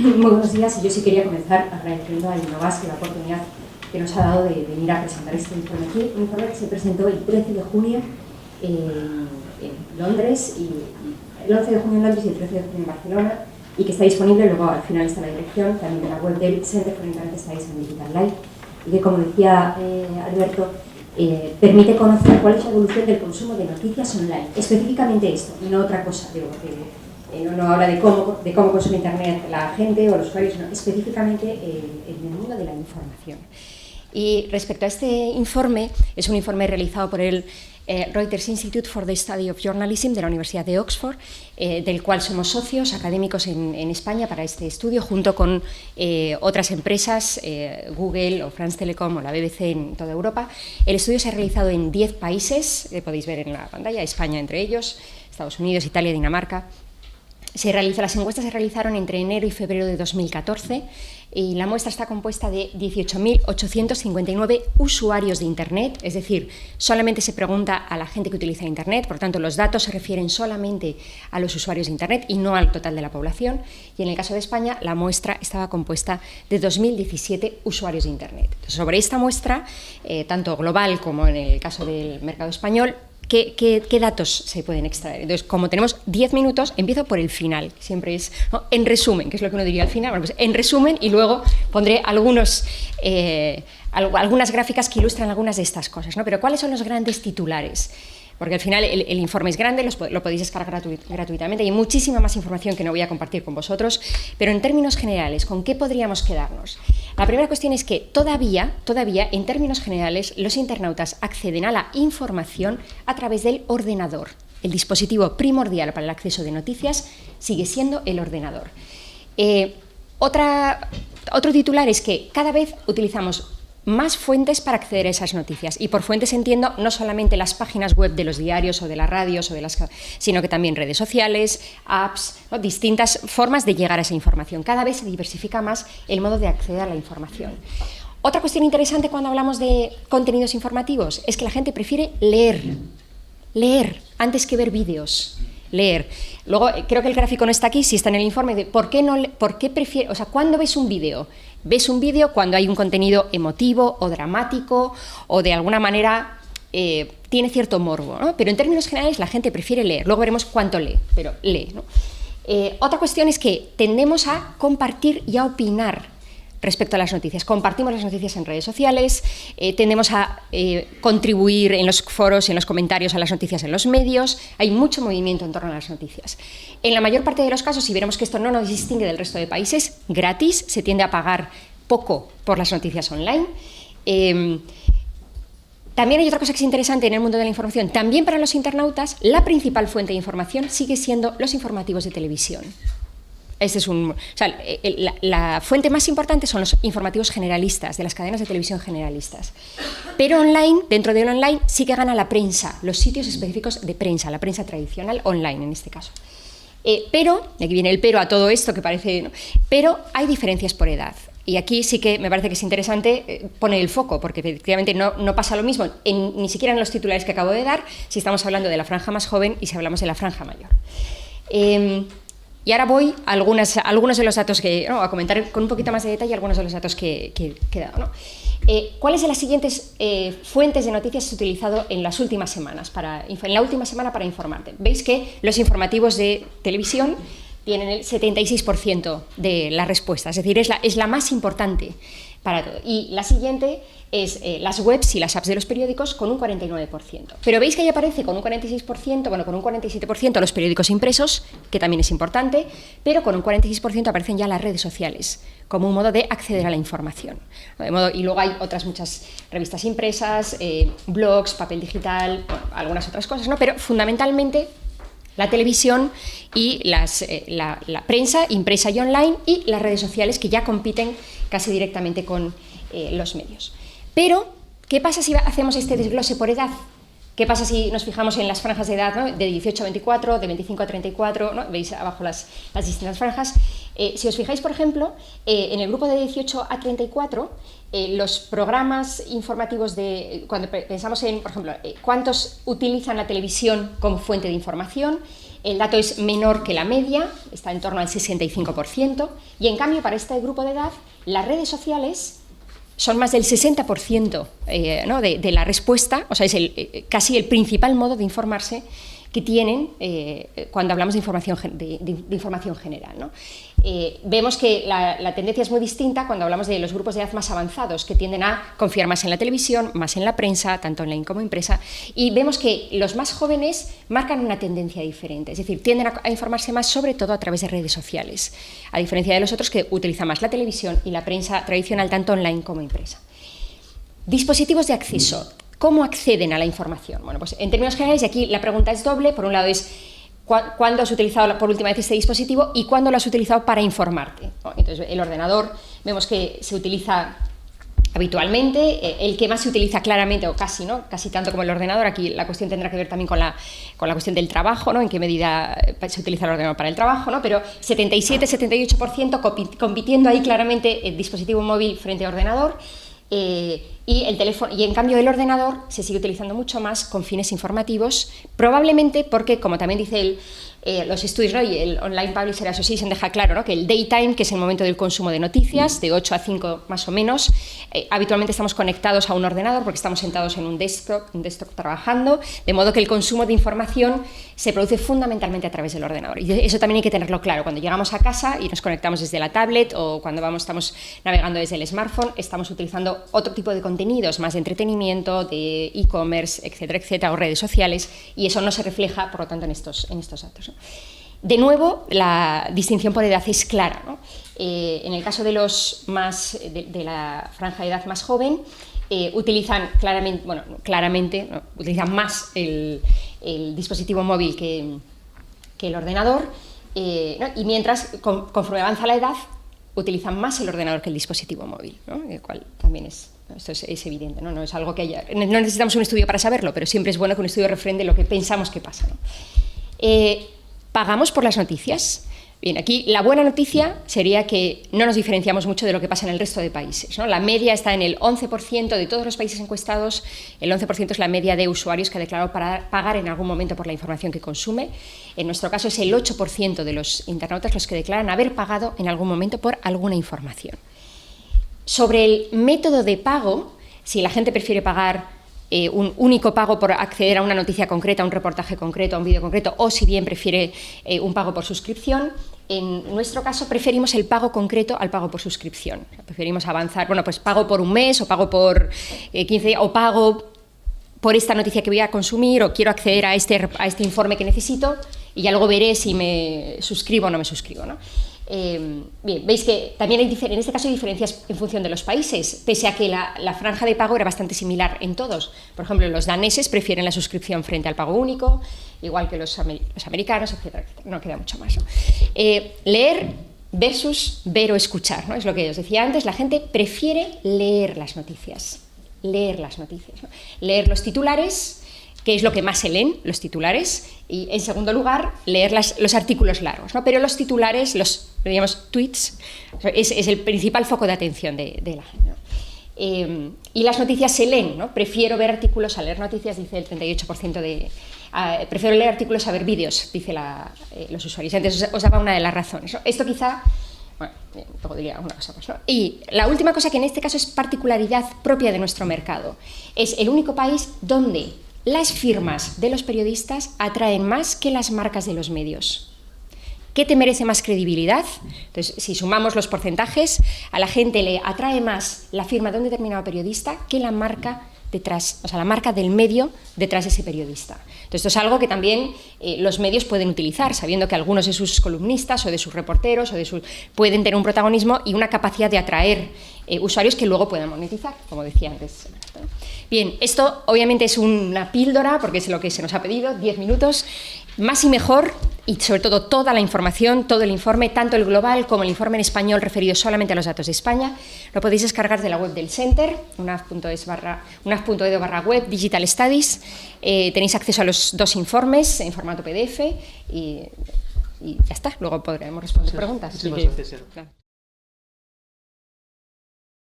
Muy buenos días, y yo sí quería comenzar agradeciendo a Innovas la oportunidad que nos ha dado de venir a presentar este informe aquí, un informe que se presentó el 13 de junio en Londres, y el 11 de junio en Londres y el 13 de junio en Barcelona, y que está disponible, luego al final está la dirección, también de la web del Center for Internet Studies and Digital Life, y que, como decía Alberto, permite conocer cuál es la evolución del consumo de noticias online, específicamente esto, y no otra cosa, digo, no habla de cómo consume Internet la gente o los usuarios, sino específicamente en el mundo de la información. Y respecto a este informe, es un informe realizado por el Reuters Institute for the Study of Journalism de la Universidad de Oxford, del cual somos socios académicos en España para este estudio, junto con otras empresas, Google o France Telecom o la BBC en toda Europa. El estudio se ha realizado en 10 países, podéis ver en la pantalla, España entre ellos, Estados Unidos, Italia, Dinamarca. Las encuestas se realizaron entre enero y febrero de 2014 y la muestra está compuesta de 18.859 usuarios de Internet, es decir, solamente se pregunta a la gente que utiliza Internet, por tanto los datos se refieren solamente a los usuarios de Internet y no al total de la población, y en el caso de España la muestra estaba compuesta de 2.017 usuarios de Internet. Sobre esta muestra, tanto global como en el caso del mercado español, ¿Qué datos se pueden extraer? Entonces, como tenemos 10 minutos, empiezo por el final, siempre es, ¿no?, en resumen, que es lo que uno diría al final. Bueno, pues en resumen, y luego pondré algunas gráficas que ilustran algunas de estas cosas, ¿no? Pero ¿cuáles son los grandes titulares? Porque al final el informe es grande, lo podéis descargar gratuitamente, hay muchísima más información que no voy a compartir con vosotros, pero en términos generales, ¿con qué podríamos quedarnos? La primera cuestión es que todavía, en términos generales, los internautas acceden a la información a través del ordenador. El dispositivo primordial para el acceso de noticias sigue siendo el ordenador. Otro titular es que cada vez utilizamos más fuentes para acceder a esas noticias, y por fuentes entiendo no solamente las páginas web de los diarios o de las radios, sino que también redes sociales, apps, ¿no?, distintas formas de llegar a esa información. Cada vez se diversifica más el modo de acceder a la información. Otra cuestión interesante cuando hablamos de contenidos informativos es que la gente prefiere leer antes que ver vídeos. Leer. Luego, creo que el gráfico no está aquí, sí está en el informe, de por qué prefiere, o sea, ¿cuándo ves un vídeo? Ves un vídeo cuando hay un contenido emotivo o dramático o de alguna manera tiene cierto morbo, ¿no? Pero en términos generales la gente prefiere leer. Luego veremos cuánto lee, pero lee, ¿no? Otra cuestión es que tendemos a compartir y a opinar respecto a las noticias. Compartimos las noticias en redes sociales, tendemos a contribuir en los foros, en los comentarios a las noticias en los medios. Hay mucho movimiento en torno a las noticias. En la mayor parte de los casos, y veremos que esto no nos distingue del resto de países, gratis, se tiende a pagar poco por las noticias online. También hay otra cosa que es interesante en el mundo de la información. También para los internautas, la principal fuente de información sigue siendo los informativos de televisión. La fuente más importante son los informativos generalistas, de las cadenas de televisión generalistas. Pero online, dentro del online, sí que gana la prensa, los sitios específicos de prensa, la prensa tradicional online en este caso. Pero, y aquí viene el pero a todo esto que parece, ¿no?, pero hay diferencias por edad. Y aquí sí que me parece que es interesante poner el foco, porque efectivamente no pasa lo mismo, ni siquiera en los titulares que acabo de dar, si estamos hablando de la franja más joven y si hablamos de la franja mayor. Y ahora voy a algunos de los datos a comentar con un poquito más de detalle algunos de los datos que he dado, ¿no? ¿Cuáles de las siguientes fuentes de noticias has utilizado en las últimas semanas, en la última semana para informarte? Veis que los informativos de televisión tienen el 76% de la respuesta, es decir, es la más importante para todo. Y la siguiente es las webs y las apps de los periódicos con un 49%. Pero veis que ahí aparece con un 46%, bueno, con un 47% los periódicos impresos, que también es importante, pero con un 46% aparecen ya las redes sociales, como un modo de acceder a la información. Y luego hay otras muchas revistas impresas, blogs, papel digital, bueno, algunas otras cosas, ¿no? Pero fundamentalmente la televisión y la prensa impresa y online, y las redes sociales, que ya compiten casi directamente con los medios. Pero, ¿qué pasa si hacemos este desglose por edad? ¿Qué pasa si nos fijamos en las franjas de edad, ¿no?, de 18 a 24, de 25 a 34, ¿no? Veis abajo las distintas franjas. Si os fijáis, por ejemplo, en el grupo de 18 a 34, los programas informativos cuando pensamos en, por ejemplo, cuántos utilizan la televisión como fuente de información, el dato es menor que la media, está en torno al 65%, y en cambio para este grupo de edad las redes sociales son más del 60% ¿no? de la respuesta, o sea, es casi el principal modo de informarse que tienen cuando hablamos de información general, ¿no? Vemos que la tendencia es muy distinta cuando hablamos de los grupos de edad más avanzados, que tienden a confiar más en la televisión, más en la prensa, tanto online como impresa, y vemos que los más jóvenes marcan una tendencia diferente, es decir, tienden a informarse más sobre todo a través de redes sociales, a diferencia de los otros que utilizan más la televisión y la prensa tradicional, tanto online como impresa. Dispositivos de acceso. ¿Cómo acceden a la información? Bueno, pues en términos generales, y aquí la pregunta es doble, por un lado es ¿cuándo has utilizado por última vez este dispositivo y cuándo lo has utilizado para informarte? Entonces, el ordenador vemos que se utiliza habitualmente, el que más se utiliza claramente, o casi, ¿no? Casi tanto como el ordenador, aquí la cuestión tendrá que ver también con la cuestión del trabajo, ¿no? En qué medida se utiliza el ordenador para el trabajo, ¿no? Pero 77-78% compitiendo ahí claramente el dispositivo móvil frente a ordenador. Y el teléfono, y en cambio el ordenador se sigue utilizando mucho más con fines informativos, probablemente porque, como también dice los estudios, ¿no? Y el Online Publisher Association deja claro, ¿no? Que el daytime, que es el momento del consumo de noticias, de 8 a 5 más o menos, habitualmente estamos conectados a un ordenador porque estamos sentados en un desktop trabajando, de modo que el consumo de información se produce fundamentalmente a través del ordenador. Y eso también hay que tenerlo claro. Cuando llegamos a casa y nos conectamos desde la tablet o cuando estamos navegando desde el smartphone, estamos utilizando otro tipo de contenidos, más de entretenimiento, de e-commerce, etcétera, etcétera, o redes sociales, y eso no se refleja, por lo tanto, en estos datos, ¿no? De nuevo, la distinción por edad es clara, ¿no? En el caso de los de la franja de edad más joven, utilizan claramente, ¿no? Utilizan más el dispositivo móvil que el ordenador, ¿no? Y mientras, conforme avanza la edad, utilizan más el ordenador que el dispositivo móvil, ¿no? El cual también esto es evidente, ¿no? No es algo que no necesitamos un estudio para saberlo, pero siempre es bueno que un estudio refrende lo que pensamos que pasa, ¿no? ¿Pagamos por las noticias? Bien, aquí la buena noticia sería que no nos diferenciamos mucho de lo que pasa en el resto de países, ¿no? La media está en el 11% de todos los países encuestados, el 11% es la media de usuarios que ha declarado pagar en algún momento por la información que consume. En nuestro caso es el 8% de los internautas los que declaran haber pagado en algún momento por alguna información. Sobre el método de pago, si la gente prefiere pagar un único pago por acceder a una noticia concreta, a un reportaje concreto, a un vídeo concreto, o si bien prefiere un pago por suscripción, en nuestro caso preferimos el pago concreto al pago por suscripción. Preferimos avanzar, bueno, pues pago por un mes, o pago por 15 días, o pago por esta noticia que voy a consumir, o quiero acceder a este informe que necesito, y ya luego veré si me suscribo o no me suscribo, ¿no? Bien, veis que también en este caso hay diferencias en función de los países, pese a que la franja de pago era bastante similar en todos. Por ejemplo, los daneses prefieren la suscripción frente al pago único, igual que los americanos, etcétera, etcétera. No queda mucho más, ¿no? Leer versus ver o escuchar, ¿no? Es lo que os decía antes, la gente prefiere leer las noticias, ¿no? Leer los titulares, que es lo que más se leen, los titulares, y en segundo lugar, leer los artículos largos, ¿no? Pero los titulares, los tweets, es el principal foco de atención de la gente, ¿no? Y las noticias se leen, ¿no? Prefiero ver artículos a leer noticias, dice el 38% prefiero leer artículos a ver vídeos, dice los usuarios. Antes os daba una de las razones, ¿no? Esto quizá, bueno, luego diría una cosa más, ¿no? Y la última cosa, que en este caso es particularidad propia de nuestro mercado, es el único país donde las firmas de los periodistas atraen más que las marcas de los medios. ¿Qué te merece más credibilidad? Entonces, si sumamos los porcentajes, a la gente le atrae más la firma de un determinado periodista que la marca detrás, o sea, la marca del medio detrás de ese periodista. Entonces, esto es algo que también los medios pueden utilizar, sabiendo que algunos de sus columnistas o de sus reporteros pueden tener un protagonismo y una capacidad de atraer usuarios que luego puedan monetizar, como decía antes. Bien, esto obviamente es una píldora, porque es lo que se nos ha pedido, 10 minutos, más y mejor, y sobre todo toda la información, todo el informe, tanto el global como el informe en español referido solamente a los datos de España, lo podéis descargar de la web del Center, unaf.edu/web Digital Studies. Tenéis acceso a los 2 informes en formato PDF y ya está, luego podremos responder preguntas. Muchísimas gracias.